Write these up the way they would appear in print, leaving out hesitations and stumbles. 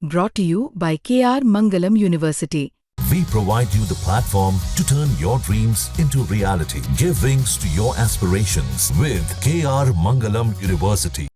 Brought to you by KR Mangalam University. We provide you the platform to turn your dreams into reality. Give wings to your aspirations with KR Mangalam University.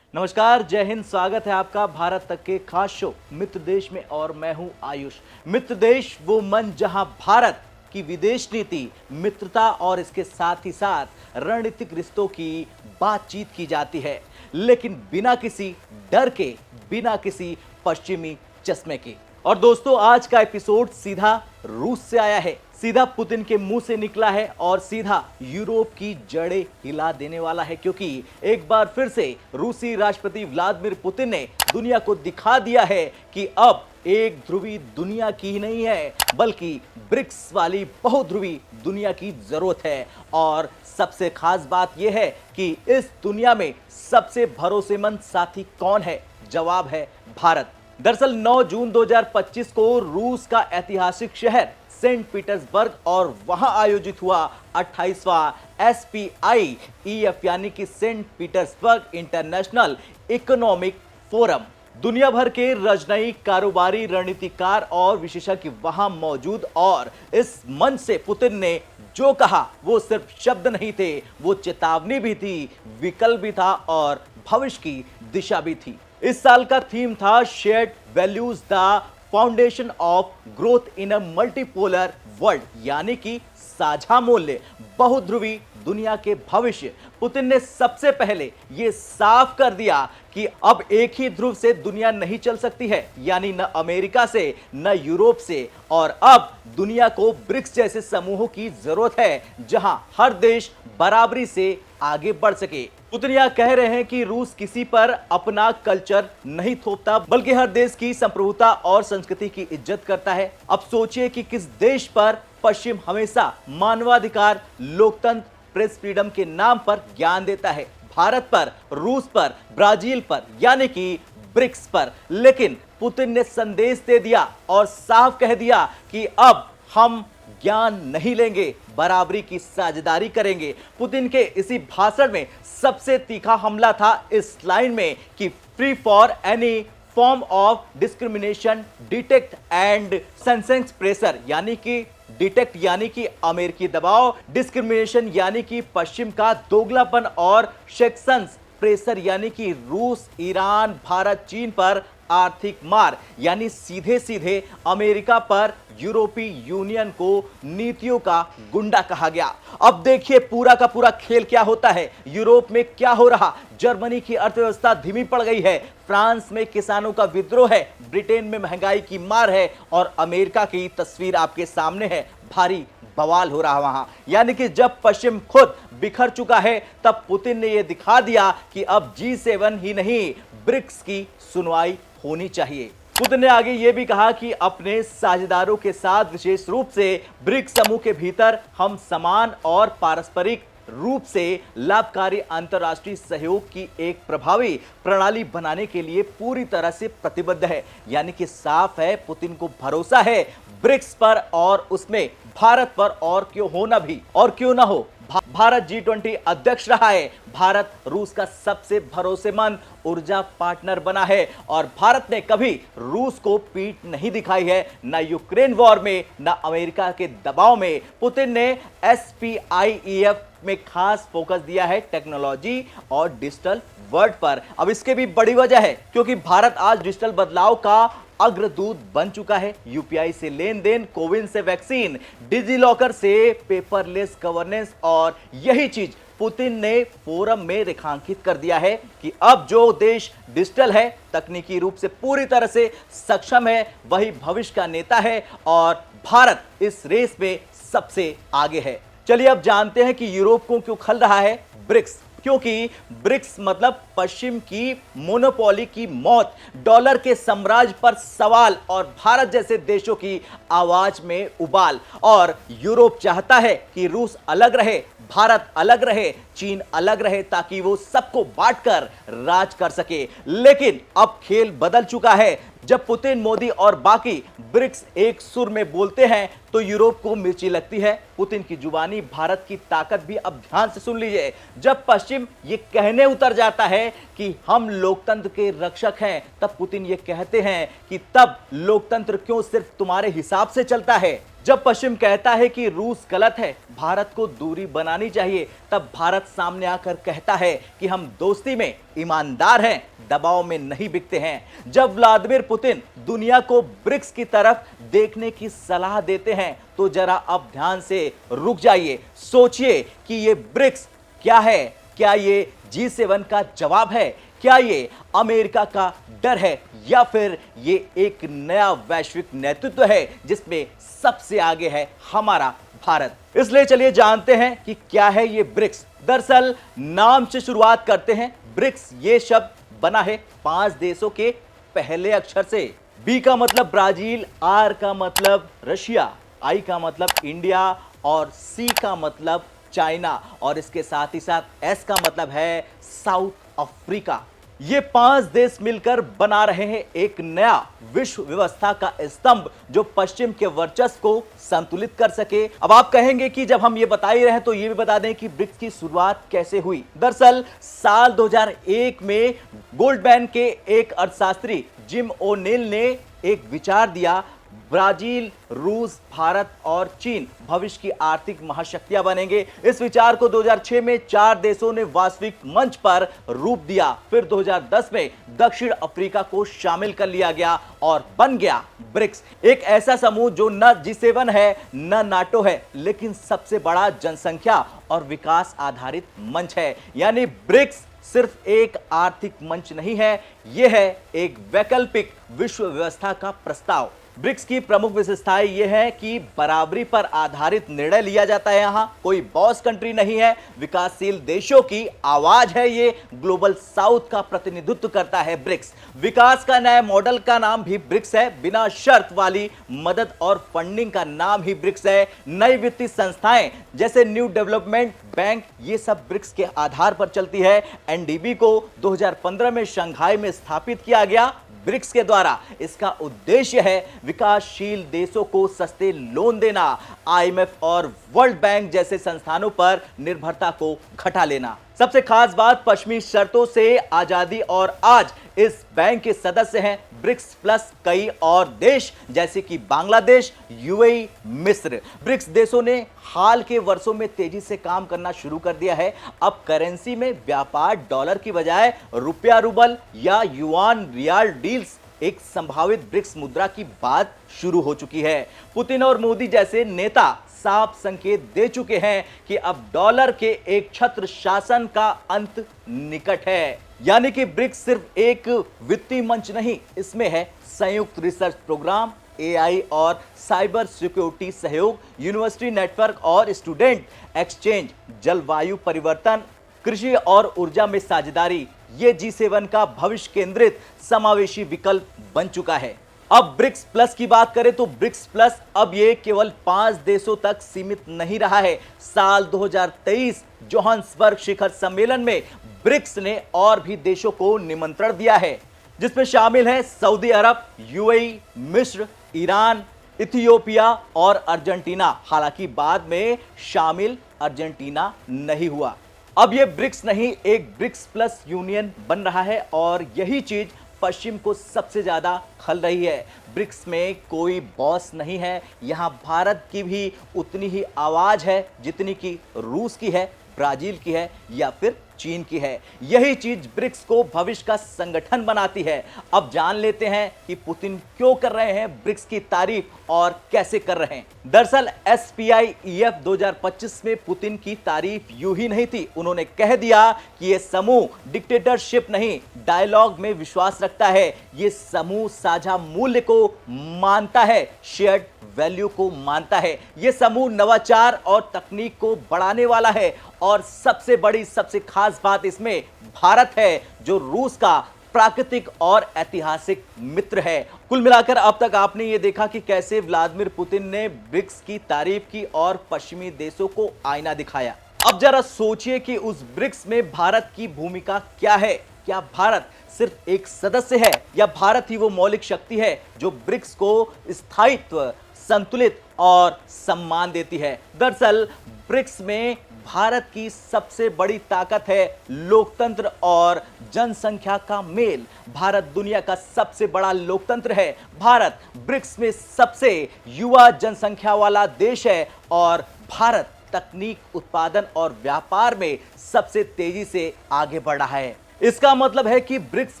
नमस्कार, जय हिंद। स्वागत है आपका भारत तक के खास show मित्र देश में और मैं हूं आयुष। मित्र देश वो मन जहां भारत की विदेश नीति, मित्रता और इसके साथ ही साथ रणनीतिक रिश्तों की बातचीत की जाती है, लेकिन बिना किसी डर के, बिना किसी पश्चिमी चश्मे के। और दोस्तों, आज का एपिसोड सीधा रूस से आया है, सीधा पुतिन के मुंह से निकला है और सीधा यूरोप की जड़ें हिला देने वाला है, क्योंकि एक बार फिर से रूसी राष्ट्रपति व्लादिमीर पुतिन ने दुनिया को दिखा दिया है कि अब एक ध्रुवी दुनिया की ही नहीं है, बल्कि ब्रिक्स वाली बहुध्रुवी दुनिया की जरूरत है। और सबसे खास बात यह है कि इस दुनिया में सबसे भरोसेमंद साथी कौन है? जवाब है भारत। दरअसल 9 जून 2025 को रूस का ऐतिहासिक शहर सेंट पीटर्सबर्ग और वहां आयोजित हुआ 28वां SPIEF यानी कि Saint Petersburg International Economic Forum. दुनिया भर के राजनयिक, कारोबारी, रणनीतिकार और विशेषज्ञ वहां मौजूद, और इस मंच से पुतिन ने जो कहा वो सिर्फ शब्द नहीं थे, वो चेतावनी भी थी, विकल्प भी था और भविष्य की दिशा भी थी। इस साल का थीम था shared values, the foundation of growth in a multipolar world, यानी कि साझा मूल्य, बहुध्रुवी दुनिया के भविष्य। पुतिन ने सबसे पहले यह साफ कर दिया कि अब एक ही ध्रुव से दुनिया नहीं चल सकती है, यानी न अमेरिका से न यूरोप से, और अब दुनिया को ब्रिक्स जैसे समूहों की जरूरत है जहां हर देश बराबरी से आगे बढ़ सके। पुतिन यह कह रहे हैं कि रूस किसी पर अपना कल्चर नहीं थोपता, बल्कि हर देश की संप्रभुता और संस्कृति की इज्जत करता है। अब सोचिए कि किस देश पर पश्चिम हमेशा मानवाधिकार, लोकतंत्र, प्रेस फ्रीडम के नाम पर ज्ञान देता है। भारत पर, रूस पर, ब्राजील पर, यानी कि ब्रिक्स पर। लेकिन पुतिन ने संदेश दे दिया और साफ कह दिया कि अब हम ज्ञान नहीं लेंगे, बराबरी की साझेदारी करेंगे। पुतिन के इसी भाषण में सबसे तीखा हमला था इस लाइन में कि free for any form of discrimination, detect and senescence pressure, यानी कि डिटेक्ट यानी कि अमेरिकी दबाव, डिस्क्रिमिनेशन यानी कि पश्चिम का दोगलापन, और सेक्शंस प्रेशर यानी कि रूस, ईरान, भारत, चीन पर आर्थिक मार, यानी सीधे सीधे अमेरिका पर यूरोपीय यूनियन को नीतियों का गुंडा कहा गया। अब देखिए पूरा का पूरा खेल क्या होता है। यूरोप में क्या हो रहा? जर्मनी की अर्थव्यवस्था धीमी पड़ गई है, फ्रांस में किसानों का विद्रोह है, ब्रिटेन में महंगाई की मार है, और अमेरिका की तस्वीर आपके सामने है। भारी बवाल हो रहा वहां। यानी कि जब पश्चिम खुद बिखर चुका है, तब पुतिन ने यह दिखा दिया कि अब G7 ही नहीं, ब्रिक्स की सुनवाई होनी चाहिए। पुतिन ने आगे यह भी कहा कि अपने साझेदारों के साथ, विशेष रूप से ब्रिक्स समूह के भीतर, हम समान और पारस्परिक रूप से लाभकारी अंतर्राष्ट्रीय सहयोग की एक प्रभावी प्रणाली बनाने के लिए पूरी तरह से प्रतिबद्ध है। यानी कि साफ है, पुतिन को भरोसा है ब्रिक्स पर और उसमें भारत पर, और क्यों होना भी, और क्यों ना हो। भारत G20 अध्यक्ष रहा है, भारत रूस का सबसे भरोसेमंद ऊर्जा पार्टनर बना है, और भारत ने कभी रूस को पीठ नहीं दिखाई है, न यूक्रेन वॉर में, न अमेरिका के दबाव में। पुतिन ने SPIEF में खास फोकस दिया है टेक्नोलॉजी और डिजिटल वर्ल्ड पर। अब इसके भी बड़ी वजह है, क्योंकि भारत आज डिजिटल बदलाव का अग्रदूत बन चुका है। यूपीआई से लेन देन, कोविन से वैक्सीन, डिजिलॉकर से पेपरलेस गवर्नेंस, और यही चीज पुतिन ने फोरम में रेखांकित कर दिया है कि अब जो देश डिजिटल है, तकनीकी रूप से पूरी तरह से सक्षम है, वही भविष्य का नेता है, और भारत इस रेस में सबसे आगे है। चलिए अब जानते हैं कि यूरोप को क्यों खल रहा है ब्रिक्स। क्योंकि ब्रिक्स मतलब पश्चिम की मोनोपोली की मौत, डॉलर के साम्राज्य पर सवाल, और भारत जैसे देशों की आवाज में उबाल। और यूरोप चाहता है कि रूस अलग रहे, भारत अलग रहे, चीन अलग रहे, ताकि वो सबको बांटकर राज कर सके। लेकिन अब खेल बदल चुका है। जब पुतिन, मोदी और बाकी ब्रिक्स एक सुर में बोलते हैं तो यूरोप को मिर्ची लगती है। पुतिन की जुबानी भारत की ताकत भी अब ध्यान से सुन लीजिए। जब पश्चिम ये कहने उतर जाता है कि हम लोकतंत्र के रक्षक हैं, तब पुतिन ये कहते हैं कि तब लोकतंत्र क्यों सिर्फ तुम्हारे हिसाब से चलता है। जब पश्चिम कहता है कि रूस गलत है, भारत को दूरी बनानी चाहिए, तब भारत सामने आकर कहता है कि हम दोस्ती में ईमानदार हैं, दबाव में नहीं बिकते हैं। जब व्लादिमीर पुतिन दुनिया को ब्रिक्स की तरफ देखने की सलाह देते हैं, तो जरा अब ध्यान से रुक जाइए, सोचिए कि ये ब्रिक्स क्या है। क्या ये G7 का जवाब है? क्या ये अमेरिका का डर है, या फिर ये एक नया वैश्विक नेतृत्व है जिसमें सबसे आगे है हमारा भारत? इसलिए चलिए जानते हैं कि क्या है ये ब्रिक्स। दरअसल नाम से शुरुआत करते हैं। ब्रिक्स ये शब्द बना है 5 देशों के पहले अक्षर से। बी का मतलब ब्राजील, आर का मतलब रशिया, आई का मतलब इंडिया और सी का मतलब चाइना, और इसके साथ ही साथ एस का मतलब है साउथ अफ्रीका। ये 5 देश मिलकर बना रहे हैं एक नया विश्व व्यवस्था का स्तंभ, जो पश्चिम के वर्चस्व को संतुलित कर सके। अब आप कहेंगे कि जब हम ये बता ही रहे हैं तो ये भी बता दें कि ब्रिक्स की शुरुआत कैसे हुई। दरअसल साल 2001 में गोल्डमैन के एक अर्थशास्त्री जिम ओ'नील ने एक विचार दिया, ब्राजील, रूस, भारत और चीन भविष्य की आर्थिक महाशक्तियां बनेंगे। इस विचार को 2006 में 4 देशों ने वास्तविक मंच पर रूप दिया। फिर 2010 में दक्षिण अफ्रीका को शामिल कर लिया गया और बन गया ब्रिक्स, एक ऐसा समूह जो न G7 है न नाटो है, लेकिन सबसे बड़ा जनसंख्या और विकास आधारित मंच है। यानी ब्रिक्स सिर्फ एक आर्थिक मंच नहीं है, यह है एक वैकल्पिक विश्व व्यवस्था का प्रस्ताव। ब्रिक्स की प्रमुख विशेषताएं यह है कि बराबरी पर आधारित निर्णय लिया जाता है। यहां कोई बॉस कंट्री नहीं है, विकासशील देशों की आवाज है, ये ग्लोबल साउथ का प्रतिनिधित्व करता है ब्रिक्स। विकास का नया मॉडल का नाम भी ब्रिक्स है, बिना शर्त वाली मदद और फंडिंग का नाम ही ब्रिक्स है। नई वित्तीय संस्थाएं जैसे न्यू डेवलपमेंट बैंक, ये सब ब्रिक्स के आधार पर चलती है। एनडीबी को 2015 में शंघाई में स्थापित किया गया ब्रिक्स के द्वारा। इसका उद्देश्य है विकासशील देशों को सस्ते लोन देना, आईएमएफ और वर्ल्ड बैंक जैसे संस्थानों पर निर्भरता को घटा लेना। सबसे खास बात पश्चिमी शर्तों से आजादी, और आज इस बैंक के सदस्य हैं ब्रिक्स प्लस कई और देश जैसे कि बांग्लादेश, यूएई, मिस्र। ब्रिक्स देशों ने हाल के वर्षों में तेजी से काम करना शुरू कर दिया है। अब करेंसी में व्यापार डॉलर की बजाय रुपया रूबल या युआन रियाल डील्स एक संभावित ब्रिक्स मुद्रा की बात शुरू हो चुकी है। पुतिन और मोदी जैसे नेता साफ संकेत दे चुके हैं कि अब डॉलर के एक छत्र शासन का अंत निकट है। यानी कि ब्रिक्स सिर्फ एक वित्तीय मंच नहीं, इसमें है संयुक्त रिसर्च प्रोग्राम, एआई और साइबर सिक्योरिटी सहयोग, यूनिवर्सिटी नेटवर्क और स्टूडेंट एक्सचेंज, जलवायु परिवर्तन, कृषि और ऊर्जा में साझेदारी। ये G7 का भविष्य केंद्रित समावेशी विकल्प बन चुका है। अब ब्रिक्स प्लस की बात करें तो ब्रिक्स प्लस अब ये केवल 5 देशों तक सीमित नहीं रहा है। साल 2023 जोहान्सबर्ग शिखर सम्मेलन में ब्रिक्स ने और भी देशों को निमंत्रण दिया है, जिसमें शामिल है सऊदी अरब, यूएई, मिस्र, ईरान, इथियोपिया और अर्जेंटीना। हालांकि बाद में शामिल अर्जेंटीना नहीं हुआ। अब यह ब्रिक्स नहीं, एक ब्रिक्स प्लस यूनियन बन रहा है, और यही चीज पश्चिम को सबसे ज्यादा खल रही है। ब्रिक्स में कोई बॉस नहीं है, यहां भारत की भी उतनी ही आवाज है जितनी कि रूस की है, ब्राजील की है या फिर चीन की है। यही चीज ब्रिक्स को भविष्य का संगठन बनाती है। अब जान लेते हैं कि पुतिन क्यों कर रहे हैं ब्रिक्स की तारीफ और कैसे कर रहे हैं। दरअसल SPIEF 2025 में पुतिन की तारीफ यूं ही नहीं थी। उन्होंने कह दिया कि यह समूह डिक्टेटरशिप नहीं, डायलॉग में विश्वास रखता है। यह समूह साझा मूल्य को मानता है, शेयर्ड वैल्यू को मानता है। यह समूह नवाचार और तकनीक को बढ़ाने वाला है, और सबसे बड़ी सबसे खास बात इसमें भारत है, जो रूस का प्राकृतिक और ऐतिहासिक मित्र है। कुल मिलाकर अब तक आपने ये देखा कि कैसे व्लादिमीर पुतिन ने ब्रिक्स की तारीफ की और पश्चिमी देशों को आईना दिखाया। अब जरा सोचिए कि उस ब्रिक्स में भारत की भूमिका क्या है। क्या भारत सिर्फ एक सदस्य है या भारत ही वो मौलिक शक्ति है जो ब्रिक्स को स्थायित्व, संतुलित और सम्मान देती है। दरअसल ब्रिक्स में भारत की सबसे बड़ी ताकत है लोकतंत्र और जनसंख्या का मेल। भारत दुनिया का सबसे बड़ा लोकतंत्र है। भारत ब्रिक्स में सबसे युवा जनसंख्या वाला देश है और भारत तकनीक, उत्पादन और व्यापार में सबसे तेजी से आगे बढ़ रहा है। इसका मतलब है कि ब्रिक्स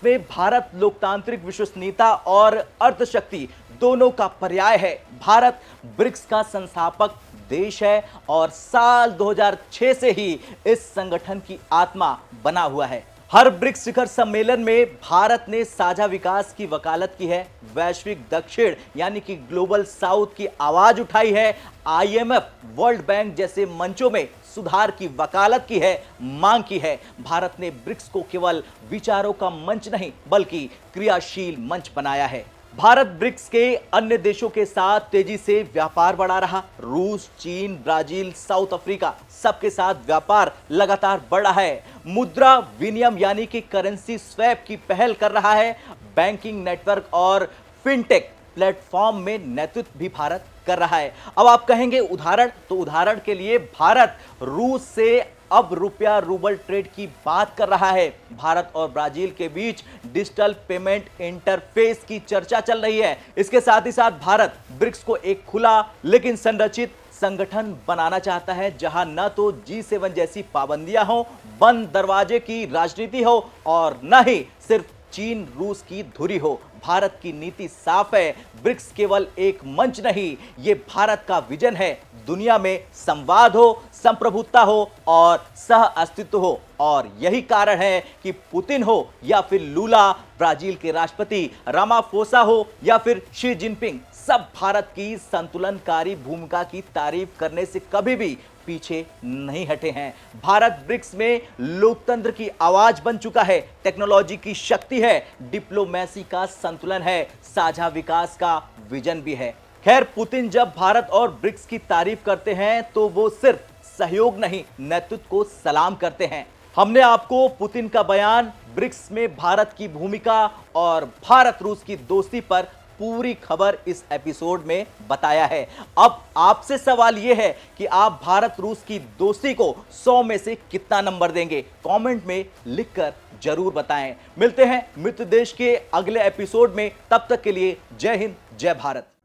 में भारत लोकतांत्रिक विश्वसनीयता और अर्थशक्ति दोनों का पर्याय है। भारत ब्रिक्स का संस्थापक देश है और साल 2006 से ही इस संगठन की आत्मा बना हुआ है। हर ब्रिक्स शिखर सम्मेलन में भारत ने साझा विकास की वकालत की है, वैश्विक दक्षिण यानी कि ग्लोबल साउथ की आवाज उठाई है, IMF, वर्ल्ड बैंक जैसे मंचों में सुधार की वकालत की है, मांग की है। भारत ने ब्रिक्स को केवल विचारों का मंच नहीं बल्कि क्रियाशील मंच बनाया है। भारत ब्रिक्स के अन्य देशों के साथ तेजी से व्यापार बढ़ा रहा। रूस, चीन, ब्राजील, साउथ अफ्रीका सबके साथ व्यापार लगातार बढ़ रहा है। मुद्रा विनिमय यानी कि करेंसी स्वैप की पहल कर रहा है। बैंकिंग नेटवर्क और फिनटेक प्लेटफॉर्म में नेतृत्व भी भारत कर रहा है। अब आप कहेंगे उदाहरण, तो उदाहरण के लिए भारत रूस से अब रुपया रूबल ट्रेड की बात कर रहा है। भारत और ब्राजील के बीच डिजिटल पेमेंट इंटरफेस की चर्चा चल रही है। इसके साथ ही साथ भारत ब्रिक्स को एक खुला लेकिन संरचित संगठन बनाना चाहता है जहां न तो G7 जैसी पाबंदियां हो, बंद दरवाजे की राजनीति हो और न ही सिर्फ चीन रूस की धुरी हो। भारत की नीति साफ है, ब्रिक्स केवल एक मंच नहीं, ये भारत का विजन है। दुनिया में संवाद हो, संप्रभुता हो और सह अस्तित्व हो। और यही कारण है कि पुतिन हो या फिर लूला, ब्राजील के राष्ट्रपति रामाफोसा हो या फिर शी जिनपिंग, सब भारत की संतुलनकारी भूमिका की तारीफ करने से कभी भी पीछे नहीं हटे हैं। भारत ब्रिक्स में लोकतंत्र की आवाज बन चुका है, टेक्नोलॉजी की शक्ति है, डिप्लोमेसी का संतुलन है, साझा विकास का विजन भी है। खैर, पुतिन जब भारत और ब्रिक्स की तारीफ करते हैं तो वो सिर्फ सहयोग नहीं, नेतृत्व को सलाम करते हैं। हमने आपको पुतिन का बयान, ब्रिक्स में भारत की भूमिका और भारत रूस की दोस्ती पर पूरी खबर इस एपिसोड में बताया है। अब आपसे सवाल यह है कि आप भारत रूस की दोस्ती को 100 में से कितना नंबर देंगे? कमेंट में लिखकर जरूर बताएं। मिलते हैं मित्र देश के अगले एपिसोड में, तब तक के लिए जय हिंद, जय भारत।